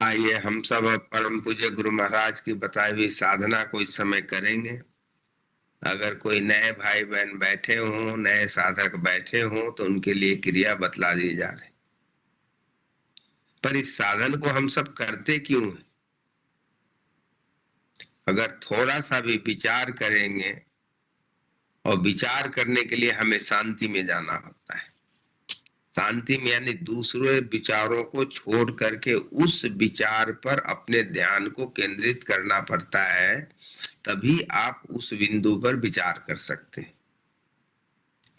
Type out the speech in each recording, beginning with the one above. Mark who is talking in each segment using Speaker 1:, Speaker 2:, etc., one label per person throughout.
Speaker 1: आइए हम सब अब परम पूज्य गुरु महाराज की बताई हुई साधना को इस समय करेंगे। अगर कोई नए भाई बहन बैठे हों, नए साधक बैठे हों, तो उनके लिए क्रिया बतला दी जा रही। पर इस साधन को हम सब करते क्यों हैं? अगर थोड़ा सा भी विचार करेंगे, और विचार करने के लिए हमें शांति में जाना होता है। शांति में यानी दूसरे विचारों को छोड़ करके उस विचार पर अपने ध्यान को केंद्रित करना पड़ता है, तभी आप उस बिंदु पर विचार कर सकते हैं।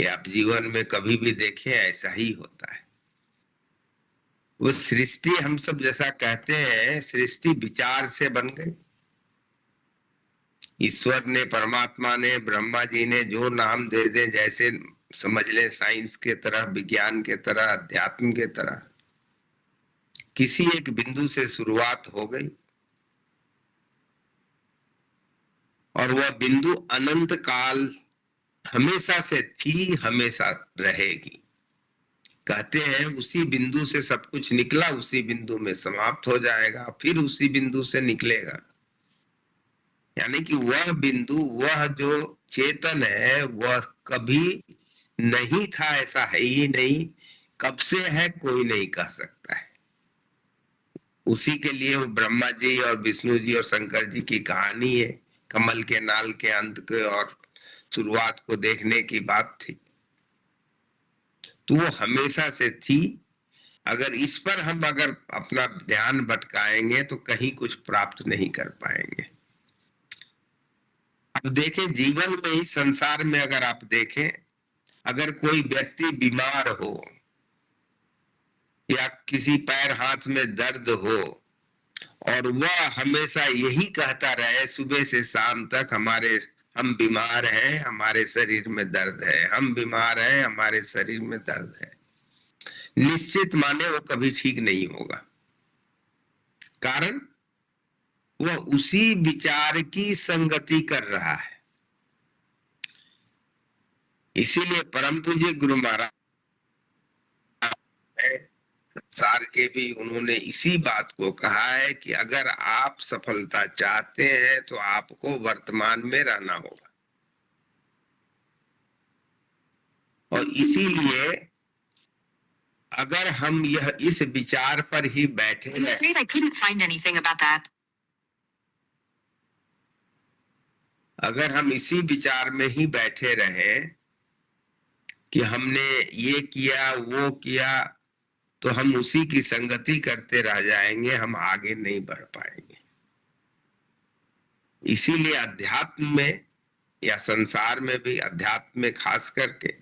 Speaker 1: ये आप जीवन में कभी भी देखें, ऐसा ही होता है। वो सृष्टि हम सब जैसा कहते हैं, सृष्टि विचार से बन गई। ईश्वर ने, परमात्मा ने, ब्रह्मा जी ने जो नाम दे दे, जैसे समझ ले, साइंस के तरह, विज्ञान के तरह, अध्यात्म के तरह, किसी एक बिंदु से शुरुआत हो गई और वह बिंदु अनंत काल हमेशा से थी, हमेशा रहेगी। कहते हैं उसी बिंदु से सब कुछ निकला, उसी बिंदु में समाप्त हो जाएगा, फिर उसी बिंदु से निकलेगा। यानी कि वह बिंदु, वह जो चेतन है, वह कभी नहीं था, ऐसा है ही नहीं। कब से है कोई नहीं कह सकता है। उसी के लिए वो ब्रह्मा जी और विष्णु जी और शंकर जी की कहानी है। कमल के नाल के अंत के और शुरुआत को देखने की बात थी। तो वो हमेशा से थी। अगर इस पर हम अगर अपना ध्यान भटकाएंगे तो कहीं कुछ प्राप्त नहीं कर पाएंगे। अब देखें, जीवन में ही, संसार में अगर आप देखें, अगर कोई व्यक्ति बीमार हो या किसी पैर हाथ में दर्द हो और वह हमेशा यही कहता रहे सुबह से शाम तक, हम बीमार हैं, हमारे शरीर में दर्द है, हम बीमार हैं, हमारे शरीर में दर्द है, निश्चित माने वो कभी ठीक नहीं होगा। कारण वह उसी विचार की संगति कर रहा है। इसीलिए परम पूज्य गुरु महाराज संसार के भी उन्होंने इसी बात को कहा है कि अगर आप सफलता चाहते हैं तो आपको वर्तमान में रहना होगा। और इसीलिए अगर हम इस विचार पर ही बैठे रहे, अगर हम इसी विचार में ही बैठे रहे कि हमने ये किया वो किया, तो हम उसी की संगति करते रह जाएंगे, हम आगे नहीं बढ़ पाएंगे। इसीलिए अध्यात्म में या संसार में भी, अध्यात्म में खास करके,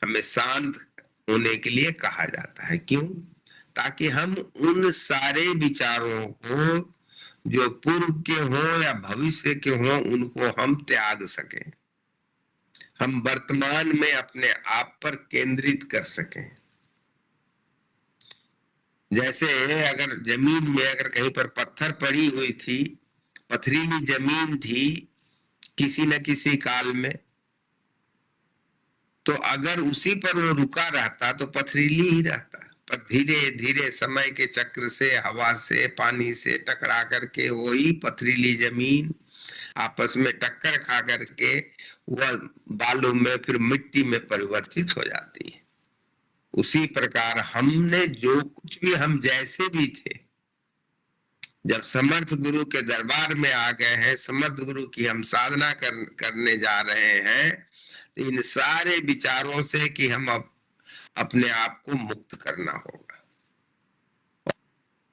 Speaker 1: हमें शांत होने के लिए कहा जाता है। क्यों? ताकि हम उन सारे विचारों को, जो पूर्व के हों या भविष्य के हों, उनको हम त्याग सकें, हम वर्तमान में अपने आप पर केंद्रित कर सकें। जैसे अगर जमीन में अगर कहीं पर पत्थर पड़ी हुई थी, पथरीली जमीन थी किसी न किसी काल में, तो अगर उसी पर वो रुका रहता तो पथरीली ही रहता। पर धीरे धीरे समय के चक्र से, हवा से, पानी से टकरा करके वही पथरीली जमीन आपस में टक्कर खा करके वह बालू में, फिर मिट्टी में परिवर्तित हो जाती है। उसी प्रकार हमने जो कुछ भी, हम जैसे भी थे, जब समर्थ गुरु के दरबार में आ गए हैं, समर्थ गुरु की हम साधना करने जा रहे हैं, इन सारे विचारों से कि हम अपने आप को मुक्त करना होगा।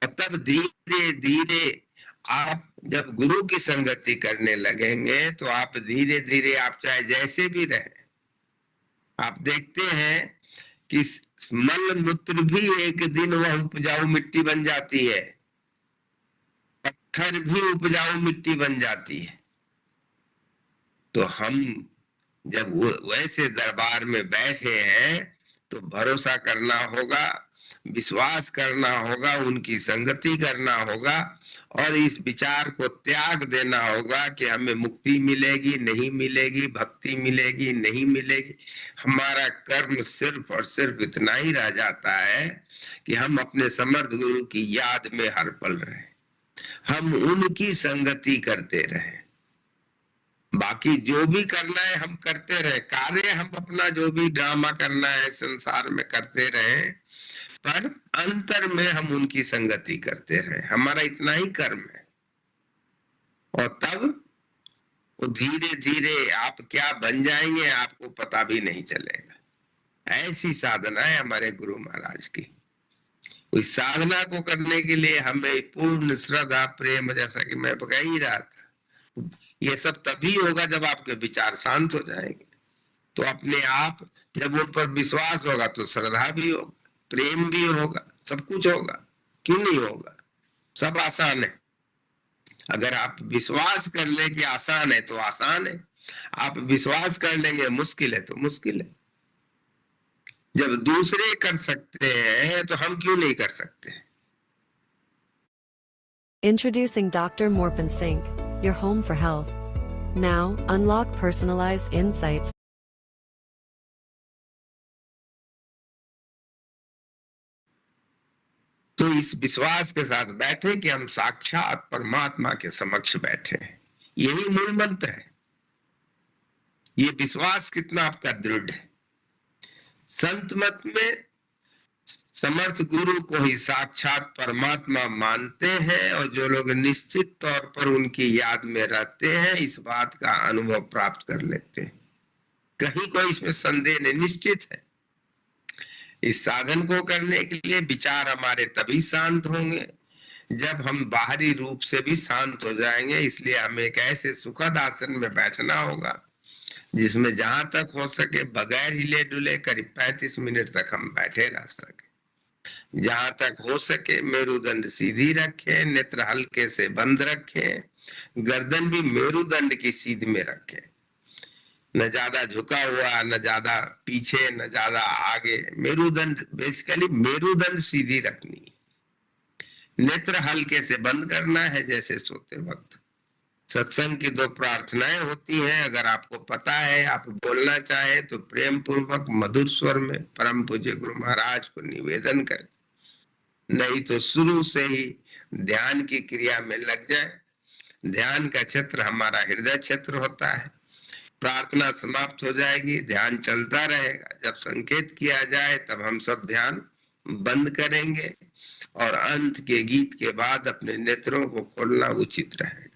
Speaker 1: और तब धीरे धीरे आप जब गुरु की संगति करने लगेंगे तो आप धीरे धीरे, आप चाहे जैसे भी रहे, आप देखते हैं कि मल मूत्र भी एक दिन वह उपजाऊ मिट्टी बन जाती है, पत्थर भी उपजाऊ मिट्टी बन जाती है। तो हम जब वैसे दरबार में बैठे हैं तो भरोसा करना होगा विश्वास करना होगा, उनकी संगति करना होगा और इस विचार को त्याग देना होगा कि हमें मुक्ति मिलेगी नहीं मिलेगी, भक्ति मिलेगी नहीं मिलेगी। हमारा कर्म सिर्फ और सिर्फ इतना ही रह जाता है कि हम अपने समर्थ गुरु की याद में हर पल रहे, हम उनकी संगति करते रहे। बाकी जो भी करना है हम करते रहे, कार्य हम अपना जो भी ड्रामा करना है संसार में करते रहे, पर अंतर में हम उनकी संगति करते रहे। हमारा इतना ही कर्म है। और तब वो धीरे धीरे आप क्या बन जाएंगे आपको पता भी नहीं चलेगा। ऐसी साधना है हमारे गुरु महाराज की। उस साधना को करने के लिए हमें पूर्ण श्रद्धा प्रेम, जैसा कि मैं कह ही रहा था, ये सब तभी होगा जब आपके विचार शांत हो जाएंगे। तो अपने आप जब उन पर विश्वास होगा तो श्रद्धा भी होगा, प्रेम भी होगा, सब कुछ होगा। क्यों नहीं होगा? सब आसान है। अगर आप विश्वास कर ले कि आसान है तो आसान है, आप विश्वास कर लेंगे मुश्किल है तो मुश्किल है। जब दूसरे कर सकते हैं तो हम क्यों नहीं कर सकते?
Speaker 2: Introducing Dr. Morpan Singh, your home for health. Now, unlock personalized insights.
Speaker 1: तो इस विश्वास के साथ बैठे कि हम साक्षात परमात्मा के समक्ष बैठे हैं, यही मूल मंत्र है। ये विश्वास कितना आपका दृढ़ है। संत मत में समर्थ गुरु को ही साक्षात परमात्मा मानते हैं और जो लोग निश्चित तौर पर उनकी याद में रहते हैं इस बात का अनुभव प्राप्त कर लेते हैं। कहीं कोई इसमें संदेह नहीं, निश्चित है। इस साधन को करने के लिए विचार हमारे तभी शांत होंगे जब हम बाहरी रूप से भी शांत हो जाएंगे। इसलिए हमें एक ऐसे सुखद आसन में बैठना होगा जिसमें जहां तक हो सके बगैर हिले डुले करीब 35 मिनट तक हम बैठे रह सके। जहां तक हो सके मेरुदंड सीधी रखें, नेत्र हल्के से बंद रखें, गर्दन भी मेरुदंड की सीध में रखें, न ज्यादा झुका हुआ, न ज्यादा पीछे, न ज्यादा आगे। मेरुदंड, बेसिकली मेरुदंड सीधी रखनी। नेत्र हल्के से बंद करना है जैसे सोते वक्त। सत्संग की 2 प्रार्थनाएं होती हैं, अगर आपको पता है, आप बोलना चाहे तो प्रेम पूर्वक मधुर स्वर में परम पूज्य गुरु महाराज को निवेदन करें, नहीं तो शुरू से ही ध्यान की क्रिया में लग जाए। ध्यान का क्षेत्र हमारा हृदय क्षेत्र होता है। प्रार्थना समाप्त हो जाएगी, ध्यान चलता रहेगा। जब संकेत किया जाए तब हम सब ध्यान बंद करेंगे और अंत के गीत के बाद अपने नेत्रों को खोलना उचित रहेगा।